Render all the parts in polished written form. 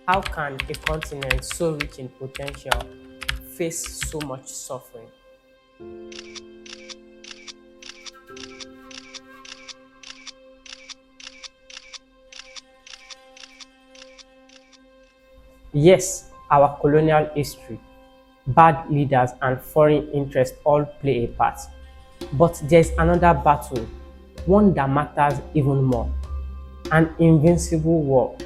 How can a continent so rich in potential face so much suffering? Yes, our colonial history, bad leaders, and foreign interests all play a part. But there's another battle, one that matters even more, an invincible war,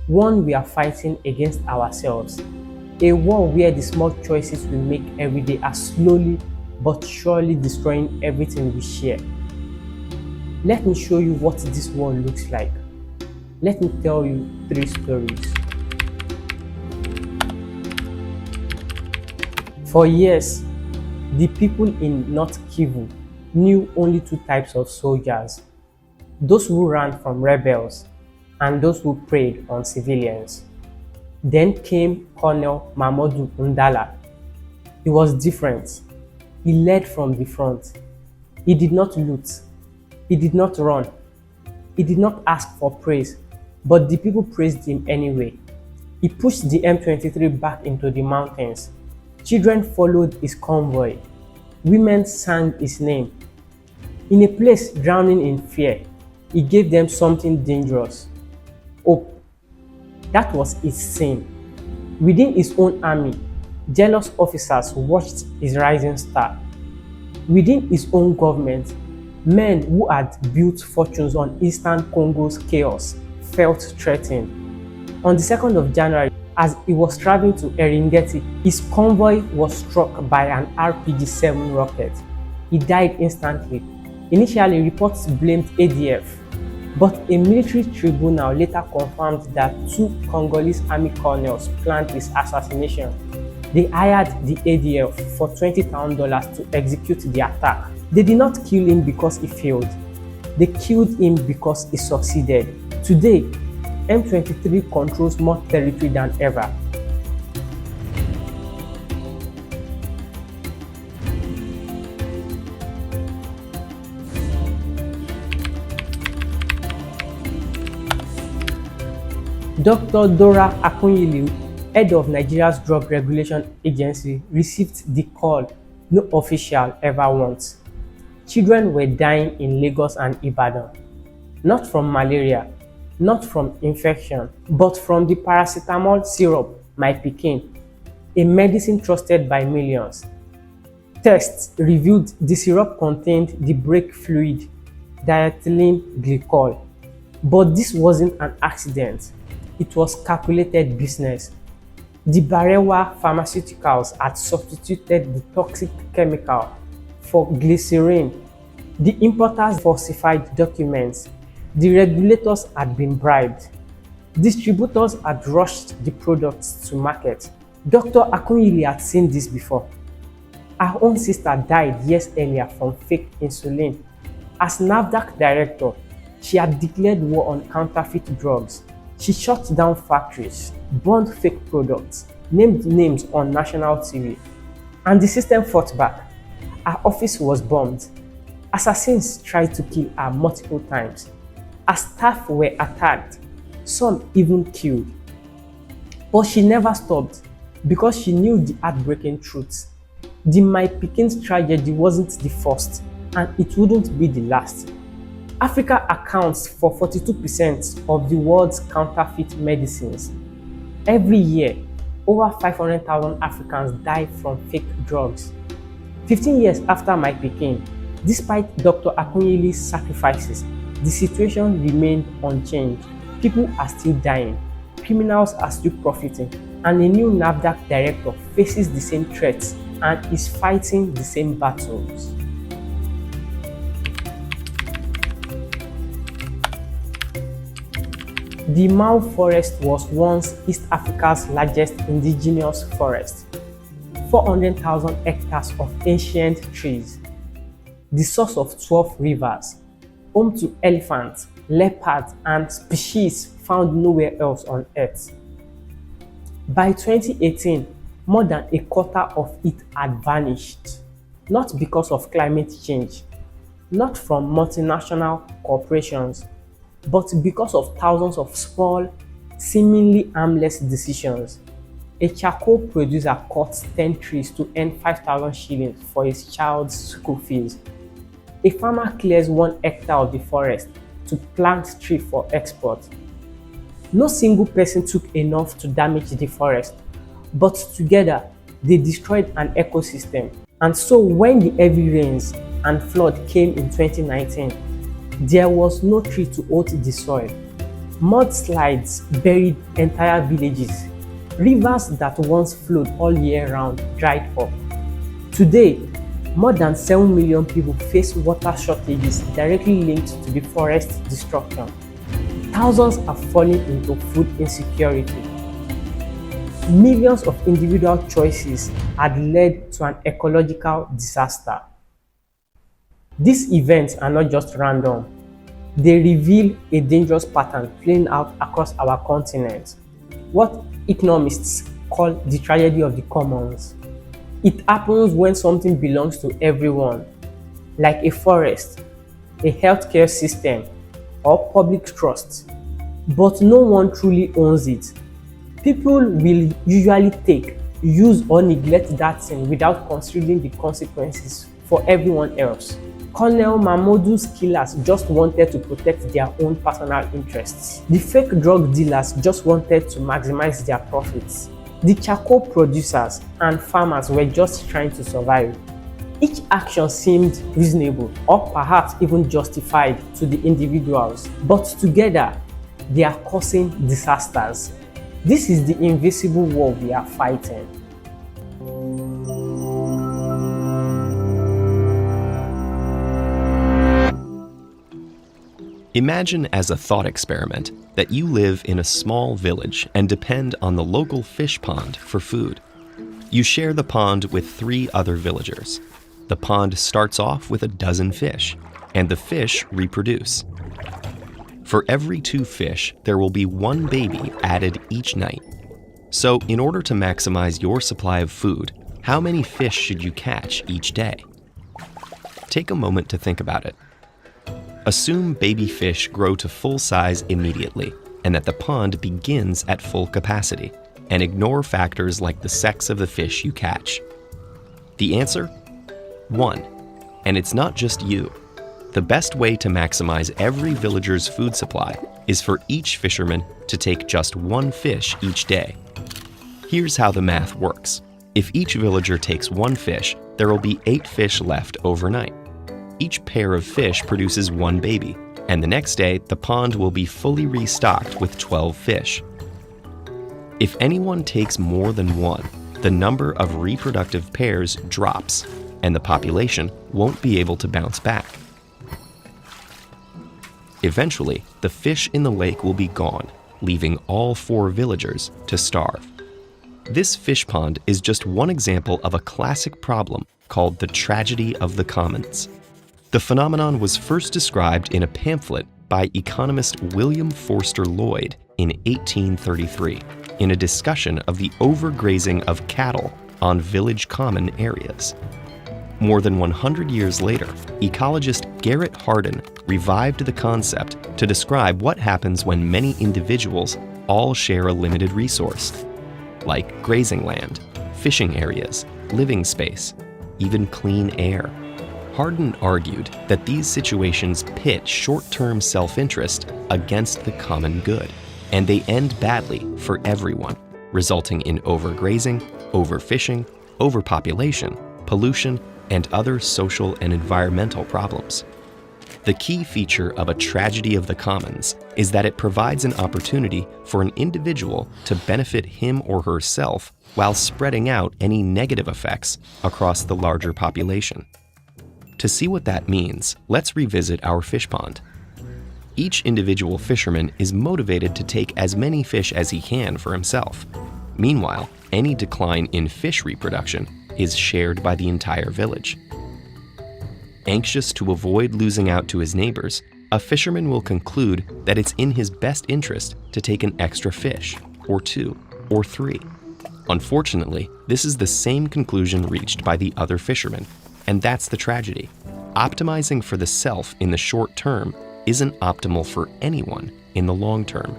one we are fighting against ourselves, a war where the small choices we make every day are slowly but surely destroying everything we share. Let me show you what this war looks like. Let me tell you three stories. For years, the people in North Kivu knew only two types of soldiers: those who ran from rebels and those who preyed on civilians. Then came Colonel Mamadou Ndala. He was different. He led from the front. He did not loot. He did not run. He did not ask for praise, but the people praised him anyway. He pushed the M23 back into the mountains. Children followed his convoy. Women sang his name. In a place drowning in fear, he gave them something dangerous: hope. That was his sin. Within his own army, jealous officers watched his rising star. Within his own government, men who had built fortunes on Eastern Congo's chaos felt threatened. On the 2nd of January, as he was traveling to Eringeti, his convoy was struck by an RPG-7 rocket. He died instantly. Initially, reports blamed ADF, but a military tribunal later confirmed that two Congolese army colonels planned his assassination. They hired the ADF for $20,000 to execute the attack. They did not kill him because he failed. They killed him because he succeeded. Today, M23 controls more territory than ever. Dr. Dora Akunyili, head of Nigeria's Drug Regulation Agency, received the call no official ever wants. Children were dying in Lagos and Ibadan, not from malaria, not from infection, but from the paracetamol syrup my pikin, a medicine trusted by millions. Tests revealed the syrup contained the brake fluid diethylene glycol. But this wasn't an accident. It was calculated business. The Barewa Pharmaceuticals had substituted the toxic chemical for glycerin. The importers falsified documents. The regulators had been bribed. Distributors had rushed the products to market. Dr. Akunyili had seen this before. Her own sister died years earlier from fake insulin. As NAFDAC director, she had declared war on counterfeit drugs. She shut down factories, burned fake products, named names on national TV. And the system fought back. Her office was bombed. Assassins tried to kill her multiple times. Her staff were attacked, some even killed. But she never stopped because she knew the heartbreaking truth. The My Pikin's tragedy wasn't the first, and it wouldn't be the last. Africa accounts for 42% of the world's counterfeit medicines. Every year, over 500,000 Africans die from fake drugs. 15 years after My Pikin, despite Dr. Akunyili's sacrifices, the situation remained unchanged. People are still dying, criminals are still profiting, and a new NAFDAC director faces the same threats and is fighting the same battles. The Mau forest was once East Africa's largest indigenous forest, 400,000 hectares of ancient trees, the source of 12 rivers, home to elephants, leopards, and species found nowhere else on Earth. By 2018, more than a quarter of it had vanished, not because of climate change, not from multinational corporations, but because of thousands of small, Seemingly harmless decisions. A charcoal producer cuts 10 trees to earn 5,000 shillings for his child's school fees. A farmer clears 1 hectare of the forest to plant trees for export. No single person took enough to damage the forest, but together they destroyed an ecosystem. And so when the heavy rains and flood came in 2019, there was no tree to hold the soil. Mudslides buried entire villages. Rivers that once flowed all year round dried up. Today, more than 7 million people face water shortages directly linked to the forest destruction. Thousands are falling into food insecurity. Millions of individual choices had led to an ecological disaster. These events are not just random. They reveal a dangerous pattern playing out across our continent, what economists call the tragedy of the commons. It happens when something belongs to everyone, like a forest, a healthcare system, or public trust, but no one truly owns it. People will usually take, use, or neglect that thing without considering the consequences for everyone else. Colonel Mamadou's killers just wanted to protect their own personal interests. The fake drug dealers just wanted to maximize their profits. The charcoal producers and farmers were just trying to survive. Each action seemed reasonable or perhaps even justified to the individuals, but together they are causing disasters. This is the invisible war we are fighting. Imagine as a thought experiment that you live in a small village and depend on the local fish pond for food. You share the pond with 3 other villagers. The pond starts off with a dozen fish, and the fish reproduce. For every 2 fish, there will be 1 baby added each night. So, in order to maximize your supply of food, how many fish should you catch each day? Take a moment to think about it. Assume baby fish grow to full size immediately, and that the pond begins at full capacity, and ignore factors like the sex of the fish you catch. The answer? 1. And it's not just you. The best way to maximize every villager's food supply is for each fisherman to take just 1 fish each day. Here's how the math works. If each villager takes 1 fish, there will be 8 fish left overnight. Each pair of fish produces 1 baby, and the next day the pond will be fully restocked with 12 fish. If anyone takes more than 1, the number of reproductive pairs drops, and the population won't be able to bounce back. Eventually, the fish in the lake will be gone, leaving all 4 villagers to starve. This fish pond is just one example of a classic problem called the tragedy of the commons. The phenomenon was first described in a pamphlet by economist William Forster Lloyd in 1833 in a discussion of the overgrazing of cattle on village common areas. More than 100 years later, ecologist Garrett Hardin revived the concept to describe what happens when many individuals all share a limited resource, like grazing land, fishing areas, living space, even clean air. Hardin argued that these situations pit short-term self-interest against the common good, and they end badly for everyone, resulting in overgrazing, overfishing, overpopulation, pollution, and other social and environmental problems. The key feature of a tragedy of the commons is that it provides an opportunity for an individual to benefit him or herself while spreading out any negative effects across the larger population. To see what that means, let's revisit our fish pond. Each individual fisherman is motivated to take as many fish as he can for himself. Meanwhile, any decline in fish reproduction is shared by the entire village. Anxious to avoid losing out to his neighbors, a fisherman will conclude that it's in his best interest to take an extra fish, or 2, or 3. Unfortunately, this is the same conclusion reached by the other fishermen, and that's the tragedy. Optimizing for the self in the short term isn't optimal for anyone in the long term.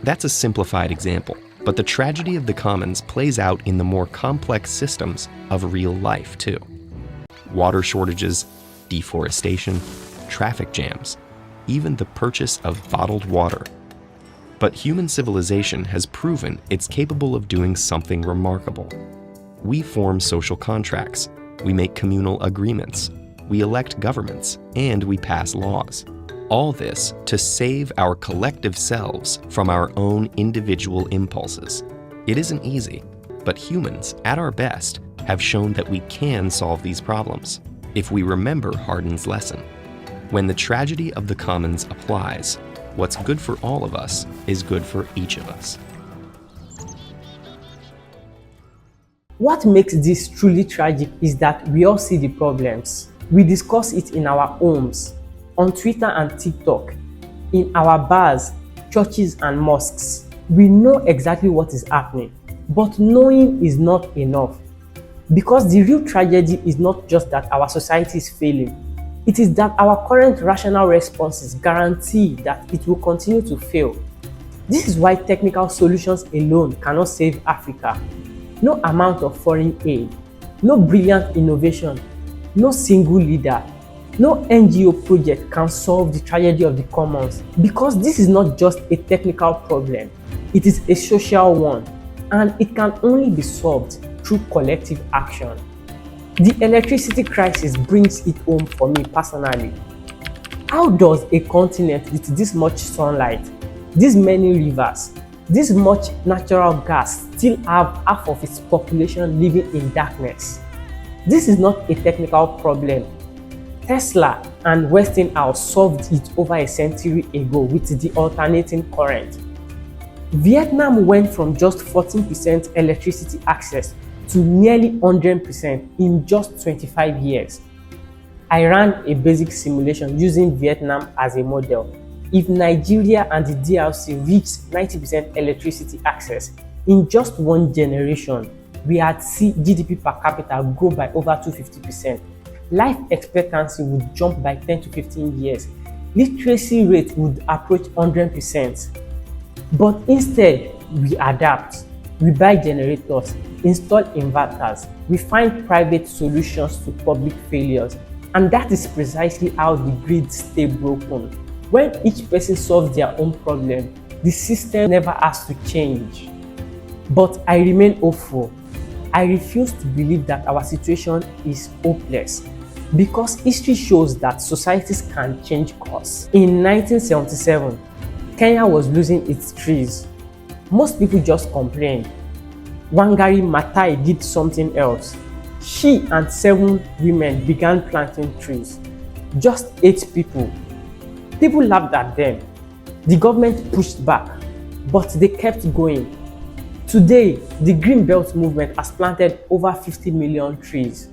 That's a simplified example, but the tragedy of the commons plays out in the more complex systems of real life too. Water shortages, deforestation, traffic jams, even the purchase of bottled water. But human civilization has proven it's capable of doing something remarkable. We form social contracts, we make communal agreements, we elect governments, and we pass laws. All this to save our collective selves from our own individual impulses. It isn't easy, but humans, at our best, have shown that we can solve these problems if we remember Hardin's lesson. When the tragedy of the commons applies, what's good for all of us is good for each of us. What makes this truly tragic is that we all see the problems. We discuss it in our homes, on Twitter and TikTok, in our bars, churches and mosques. We know exactly what is happening, but knowing is not enough. Because the real tragedy is not just that our society is failing, it is that our current rational responses guarantee that it will continue to fail. This is why technical solutions alone cannot save Africa. No amount of foreign aid, no brilliant innovation, no single leader, no NGO project can solve the tragedy of the commons, because this is not just a technical problem, it is a social one, and it can only be solved through collective action. The electricity crisis brings it home for me personally. How does a continent with this much sunlight, this many rivers, this much natural gas still have half of its population living in darkness? This is not a technical problem. Tesla and Westinghouse solved it over a century ago with the alternating current. Vietnam went from just 14% electricity access to nearly 100% in just 25 years. I ran a basic simulation using Vietnam as a model. If Nigeria and the DRC reached 90% electricity access in just one generation, we had seen GDP per capita grow by over 250%. Life expectancy would jump by 10 to 15 years. Literacy rate would approach 100%. But instead, we adapt. We buy generators, install inverters, we find private solutions to public failures, and that is precisely how the grid stays broken. When each person solves their own problem, the system never has to change. But I remain hopeful. I refuse to believe that our situation is hopeless, because history shows that societies can change course. In 1977, Kenya was losing its trees. Most people just complained. Wangari Maathai did something else. She and 7 women began planting trees. Just 8 people. People laughed at them. The government pushed back, but they kept going. Today, the Green Belt movement has planted over 50 million trees.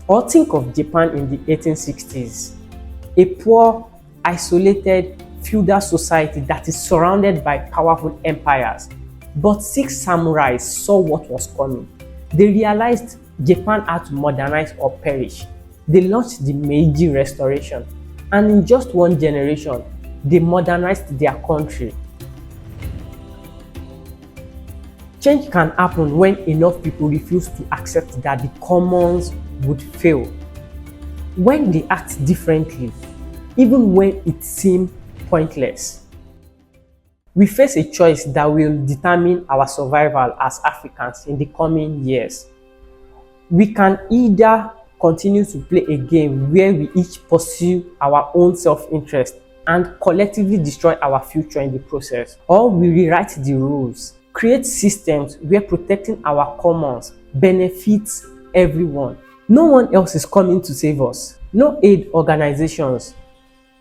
Or think of Japan in the 1860s. A poor, isolated, feudal society that is surrounded by powerful empires. But 6 samurais saw what was coming. They realized Japan had to modernize or perish. They launched the Meiji Restoration, and in just one generation, they modernized their country. Change can happen when enough people refuse to accept that the commons would fail. When they act differently, even when it seems pointless. We face a choice that will determine our survival as Africans in the coming years. We can either continue to play a game where we each pursue our own self-interest and collectively destroy our future in the process, or we rewrite the rules, create systems where protecting our commons benefits everyone. No one else is coming to save us. No aid organizations,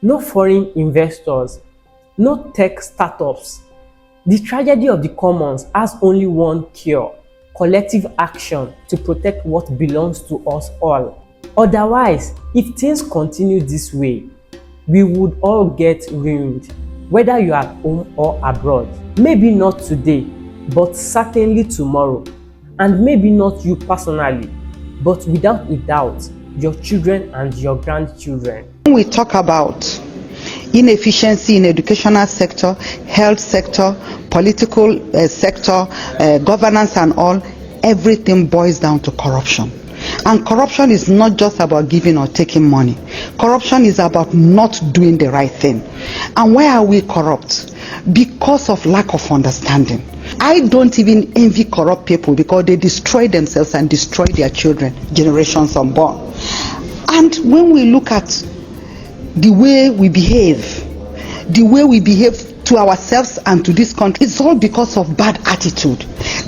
no foreign investors, no tech startups. The tragedy of the commons has only one cure: collective action to protect what belongs to us all. Otherwise, if things continue this way, we would all get ruined, whether you are at home or abroad. Maybe not today, but certainly tomorrow. And maybe not you personally, but without a doubt, your children and your grandchildren. When we talk about inefficiency in educational sector, health sector, political sector, governance and all, everything boils down to corruption. And corruption is not just about giving or taking money. Corruption is about not doing the right thing. And why are we corrupt? Because of lack of understanding. I don't even envy corrupt people because they destroy themselves and destroy their children, generations unborn. And when we look at the way we behave to ourselves and to this country, it's all because of bad attitude.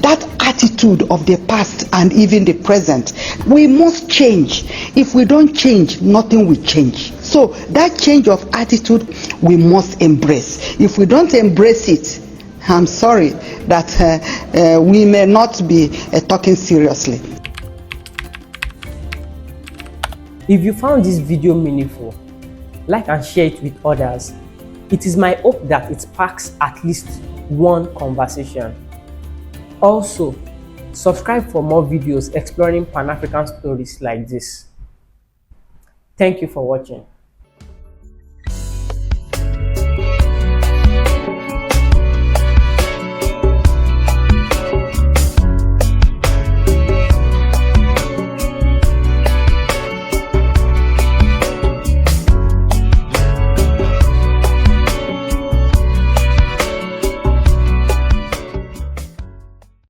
That attitude of the past and even the present, we must change. If we don't change, nothing will change. So that change of attitude we must embrace. If we don't embrace it, I'm sorry that we may not be talking seriously. If you found this video meaningful, like and share it with others. It is my hope that it sparks at least one conversation. Also, subscribe for more videos exploring Pan-African stories like this. Thank you for watching.